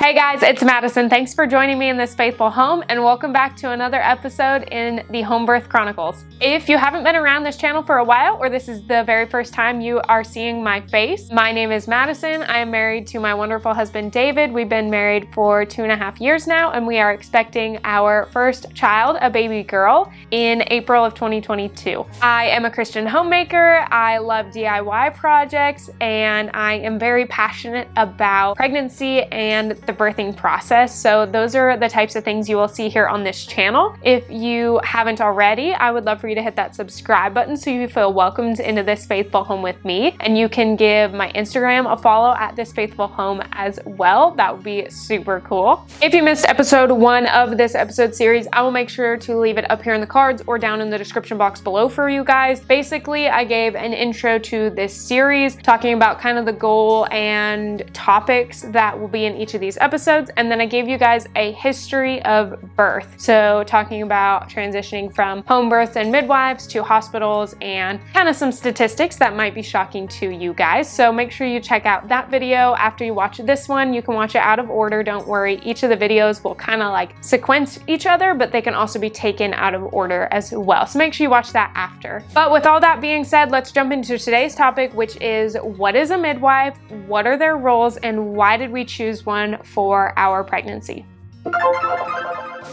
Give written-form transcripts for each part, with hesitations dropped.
Hey guys, it's Madison. Thanks for joining me in this faithful home and welcome back to another episode in the Home Birth Chronicles. If you haven't been around this channel for a while or this is the very first time you are seeing my face, my name is Madison. I am married to my wonderful husband David. We've been married for 2.5 years now and we are expecting our first child, a baby girl, in April of 2022. I am a Christian homemaker. I love DIY projects and I am very passionate about pregnancy and the birthing process. So those are the types of things you will see here on this channel. If you haven't already, I would love for you to hit that subscribe button so you feel welcomed into this faithful home with me. And you can give my Instagram a follow at this faithful home as well. That would be super cool. If you missed episode 1 of this episode series, I will make sure to leave it up here in the cards or down in the description box below for you guys. Basically, I gave an intro to this series talking about kind of the goal and topics that will be in each of these episodes, and then I gave you guys a history of birth. So talking about transitioning from home births and midwives to hospitals and kind of some statistics that might be shocking to you guys. So make sure you check out that video after you watch this one. You can watch it out of order, don't worry. Each of the videos will kind of like sequence each other, but they can also be taken out of order as well. So make sure you watch that after. But with all that being said, let's jump into today's topic, which is what is a midwife, what are their roles, and why did we choose one for our pregnancy?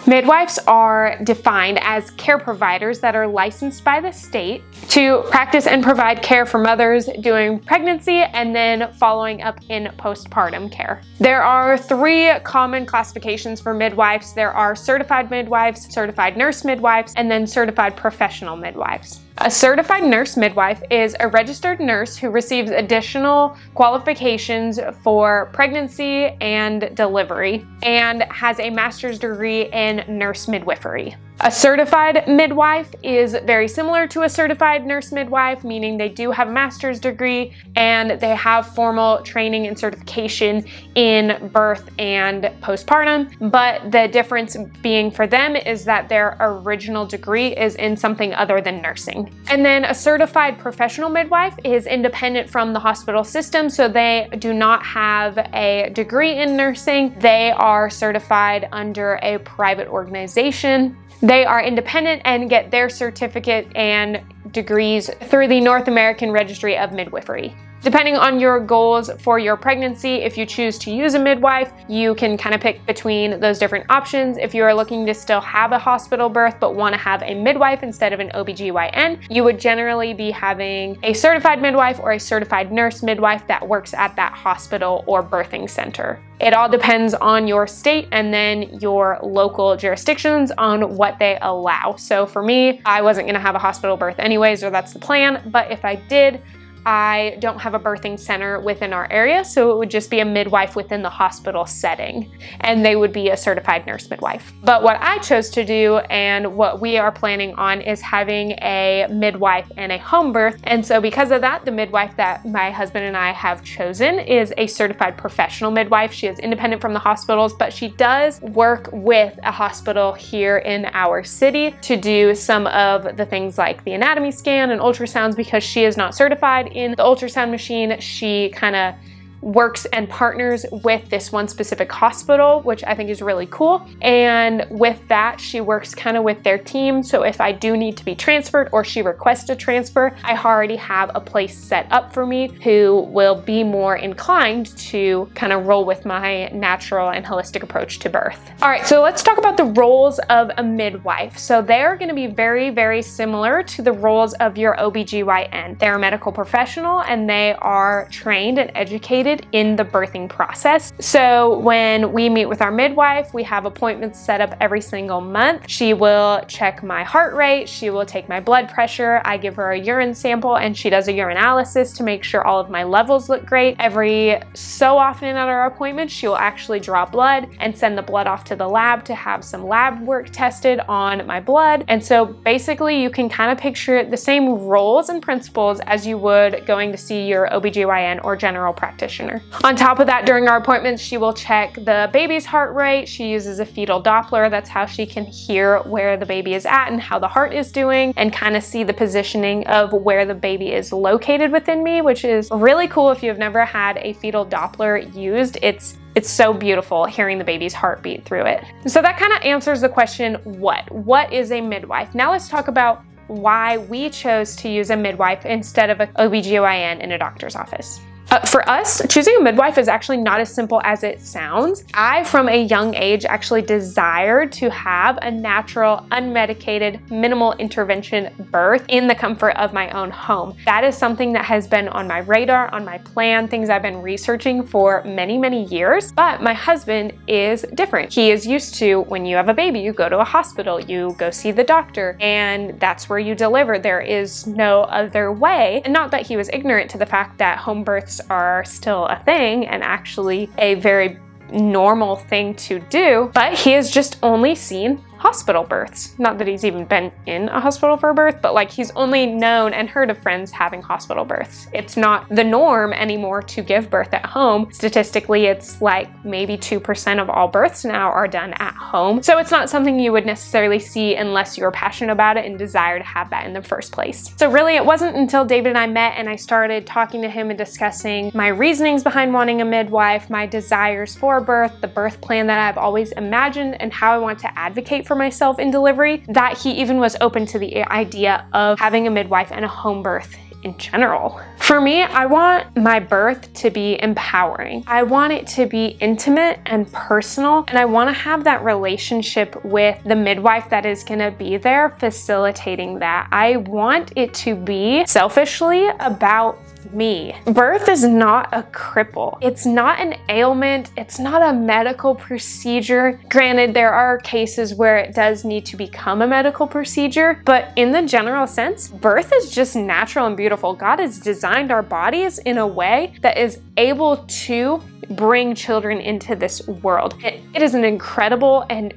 Midwives are defined as care providers that are licensed by the state to practice and provide care for mothers during pregnancy and then following up in postpartum care. There are 3 common classifications for midwives. There are certified midwives, certified nurse midwives, and then certified professional midwives. A certified nurse midwife is a registered nurse who receives additional qualifications for pregnancy and delivery and has a master's degree in nurse midwifery. A certified midwife is very similar to a certified nurse midwife, meaning they do have a master's degree and they have formal training and certification in birth and postpartum, but the difference being for them is that their original degree is in something other than nursing. And then a certified professional midwife is independent from the hospital system, so they do not have a degree in nursing. They are certified under a private organization. They are independent and get their certificate and degrees through the North American Registry of Midwifery. Depending on your goals for your pregnancy, if you choose to use a midwife, you can kind of pick between those different options. If you are looking to still have a hospital birth but want to have a midwife instead of an OBGYN, you would generally be having a certified midwife or a certified nurse midwife that works at that hospital or birthing center. It all depends on your state and then your local jurisdictions on what they allow. So for me, I wasn't going to have a hospital birth anyways, or that's the plan, but if I did, I don't have a birthing center within our area, so it would just be a midwife within the hospital setting, and they would be a certified nurse midwife. But what I chose to do and what we are planning on is having a midwife and a home birth, and so because of that, the midwife that my husband and I have chosen is a certified professional midwife. She is independent from the hospitals, but she does work with a hospital here in our city to do some of the things like the anatomy scan and ultrasounds. Because she is not certified in the ultrasound machine, she kind of works and partners with this one specific hospital, which I think is really cool. And with that, she works kind of with their team. So if I do need to be transferred or she requests a transfer, I already have a place set up for me who will be more inclined to kind of roll with my natural and holistic approach to birth. All right, so let's talk about the roles of a midwife. So they're going to be very, very similar to the roles of your OBGYN. They're a medical professional and they are trained and educated in the birthing process. So when we meet with our midwife, we have appointments set up every single month. She will check my heart rate, she will take my blood pressure, I give her a urine sample and she does a urinalysis to make sure all of my levels look great. Every so often at our appointments, she will actually draw blood and send the blood off to the lab to have some lab work tested on my blood. And so basically you can kind of picture the same roles and principles as you would going to see your OBGYN or general practitioner. On top of that, during our appointments, she will check the baby's heart rate. She uses a fetal Doppler. That's how she can hear where the baby is at and how the heart is doing and kind of see the positioning of where the baby is located within me, which is really cool if you've never had a fetal Doppler used. It's It's so beautiful hearing the baby's heartbeat through it. So that kind of answers the question, what is a midwife? Now let's talk about why we chose to use a midwife instead of an OB/GYN in a doctor's office. For us, choosing a midwife is actually not as simple as it sounds. I, from a young age, actually desired to have a natural, unmedicated, minimal intervention birth in the comfort of my own home. That is something that has been on my radar, on my plan, things I've been researching for many, many years. But my husband is different. He is used to, when you have a baby, you go to a hospital, you go see the doctor, and that's where you deliver. There is no other way. And not that he was ignorant to the fact that home births are still a thing and actually a very normal thing to do, but he has just only seen hospital births. Not that he's even been in a hospital for a birth, but like he's only known and heard of friends having hospital births. It's not the norm anymore to give birth at home. Statistically, it's like maybe 2% of all births now are done at home. So it's not something you would necessarily see unless you're passionate about it and desire to have that in the first place. So really, it wasn't until David and I met and I started talking to him and discussing my reasonings behind wanting a midwife, my desires for birth, the birth plan that I've always imagined, and how I want to advocate for myself in delivery, that he even was open to the idea of having a midwife and a home birth in general. For me, I want my birth to be empowering. I want it to be intimate and personal, and I want to have that relationship with the midwife that is going to be there facilitating that. I want it to be selfishly about me. Birth is not a cripple. It's not an ailment. It's not a medical procedure. Granted, there are cases where it does need to become a medical procedure, but in the general sense, birth is just natural and beautiful. God has designed our bodies in a way that is able to bring children into this world. It is an incredible and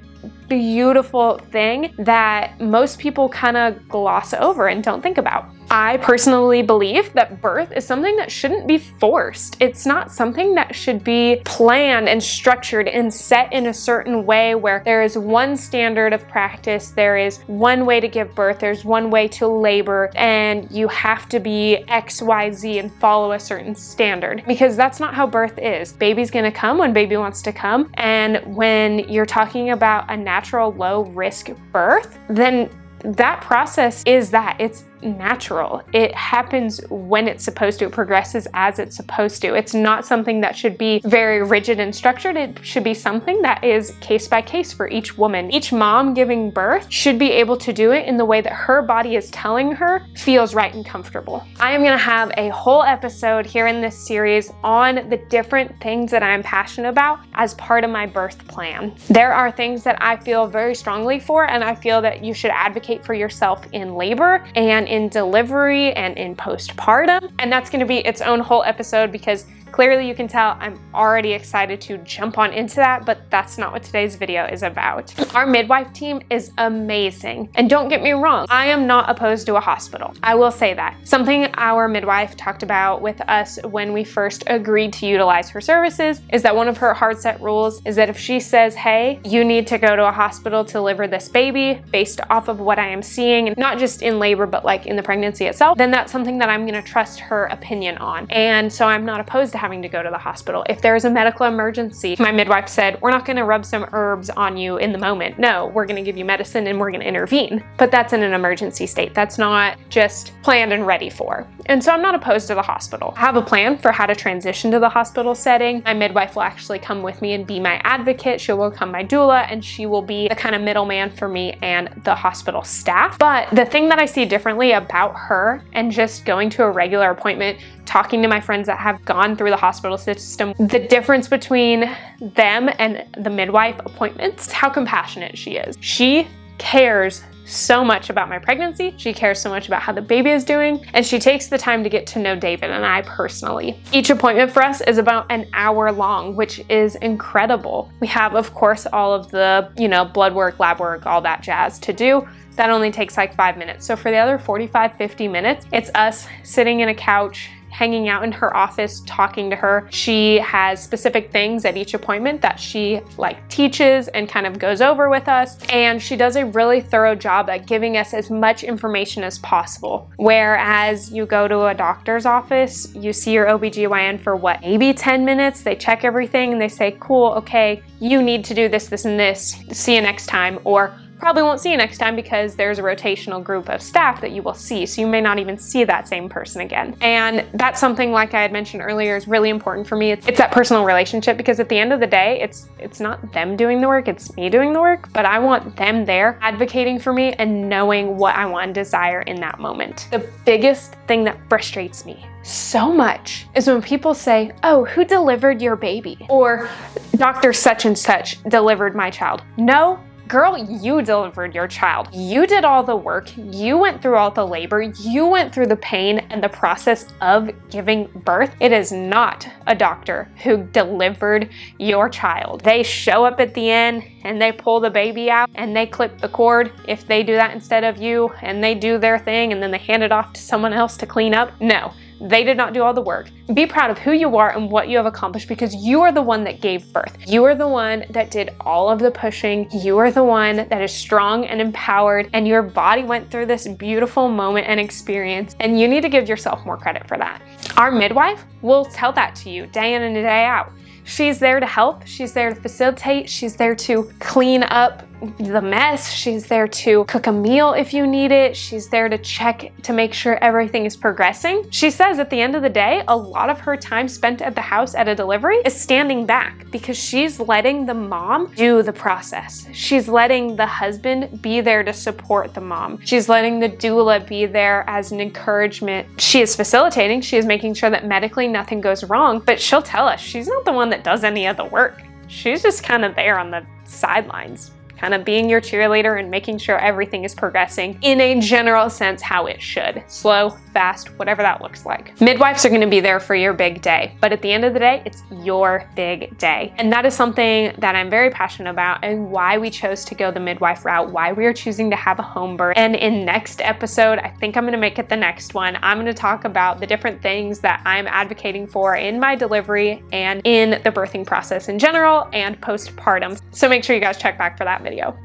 beautiful thing that most people kind of gloss over and don't think about. I personally believe that birth is something that shouldn't be forced. It's not something that should be planned and structured and set in a certain way where there is one standard of practice, there is one way to give birth, there's one way to labor, and you have to be X, Y, Z and follow a certain standard, because that's not how birth is. Baby's gonna come when baby wants to come, and when you're talking about a natural low risk birth, then that process is that it's natural. It happens when it's supposed to. It progresses as it's supposed to. It's not something that should be very rigid and structured. It should be something that is case by case for each woman. Each mom giving birth should be able to do it in the way that her body is telling her feels right and comfortable. I am going to have a whole episode here in this series on the different things that I'm passionate about as part of my birth plan. There are things that I feel very strongly for, and I feel that you should advocate for yourself in labor and in delivery and in postpartum, and that's going to be its own whole episode, because clearly you can tell I'm already excited to jump on into that, but that's not what today's video is about. Our midwife team is amazing, and don't get me wrong, I am not opposed to a hospital. I will say that. Something our midwife talked about with us when we first agreed to utilize her services is that one of her hard set rules is that if she says, hey, you need to go to a hospital to deliver this baby based off of what I am seeing, and not just in labor, but like in the pregnancy itself, then that's something that I'm going to trust her opinion on. And so I'm not opposed to having to go to the hospital. If there is a medical emergency, my midwife said, we're not going to rub some herbs on you in the moment. No, we're going to give you medicine and we're going to intervene. But that's in an emergency state. That's not just planned and ready for. And so I'm not opposed to the hospital. I have a plan for how to transition to the hospital setting. My midwife will actually come with me and be my advocate. She will become my doula, and she will be the kind of middleman for me and the hospital staff. But the thing that I see differently about her and just going to a regular appointment, talking to my friends that have gone through the hospital system, the difference between them and the midwife appointments, how compassionate she is. She cares so much about my pregnancy. She cares so much about how the baby is doing, and she takes the time to get to know David and I personally. Each appointment for us is about an hour long, which is incredible. We have, of course, all of the, blood work, lab work, all that jazz to do. That only takes like 5 minutes. So for the other 45, 50 minutes, it's us sitting in a couch, hanging out in her office, talking to her. She has specific things at each appointment that she like teaches and kind of goes over with us. And she does a really thorough job at giving us as much information as possible. Whereas you go to a doctor's office, you see your OBGYN for what, maybe 10 minutes, they check everything and they say, cool, okay, you need to do this, this, and this, see you next time, or probably won't see you next time because there's a rotational group of staff that you will see, so you may not even see that same person again. And that's something, like I had mentioned earlier, is really important for me. It's that personal relationship, because at the end of the day, it's not them doing the work, it's me doing the work, but I want them there advocating for me and knowing what I want and desire in that moment. The biggest thing that frustrates me so much is when people say, oh, who delivered your baby? Or Dr. such and such delivered my child. No, girl, you delivered your child. You did all the work. You went through all the labor. You went through the pain and the process of giving birth. It is not a doctor who delivered your child. They show up at the end and they pull the baby out and they clip the cord if they do that instead of you, and they do their thing and then they hand it off to someone else to clean up. No. They did not do all the work. Be proud of who you are and what you have accomplished, because you are the one that gave birth. You are the one that did all of the pushing. You are the one that is strong and empowered, and your body went through this beautiful moment and experience, and you need to give yourself more credit for that. Our midwife will tell that to you day in and day out. She's there to help. She's there to facilitate. She's there to clean up the mess. She's there to cook a meal if you need it. She's there to check to make sure everything is progressing. She says at the end of the day, a lot of her time spent at the house at a delivery is standing back, because she's letting the mom do the process. She's letting the husband be there to support the mom. She's letting the doula be there as an encouragement. She is facilitating. She is making sure that medically nothing goes wrong, but she'll tell us she's not the one that does any of the work. She's just kind of there on the sidelines, kind of being your cheerleader and making sure everything is progressing in a general sense how it should. Slow, fast, whatever that looks like. Midwives are gonna be there for your big day, but at the end of the day, it's your big day. And that is something that I'm very passionate about, and why we chose to go the midwife route, why we are choosing to have a home birth. And in next episode, I think I'm gonna make it the next one, I'm gonna talk about the different things that I'm advocating for in my delivery and in the birthing process in general and postpartum. So make sure you guys check back for that video.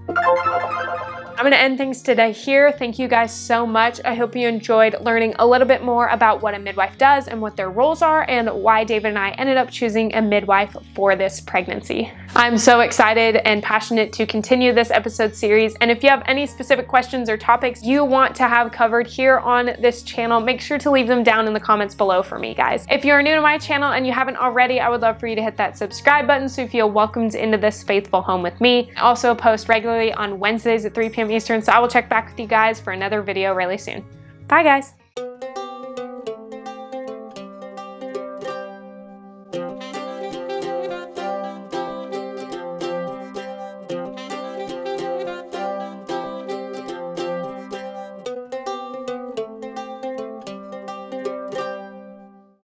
I'm gonna end things today here. Thank you guys so much. I hope you enjoyed learning a little bit more about what a midwife does and what their roles are, and why David and I ended up choosing a midwife for this pregnancy. I'm so excited and passionate to continue this episode series, and if you have any specific questions or topics you want to have covered here on this channel, make sure to leave them down in the comments below for me, guys. If you're new to my channel and you haven't already, I would love for you to hit that subscribe button so you feel welcomed into this faithful home with me. I also post regularly on Wednesdays at 3 p.m. Eastern, so I will check back with you guys for another video really soon. Bye, guys.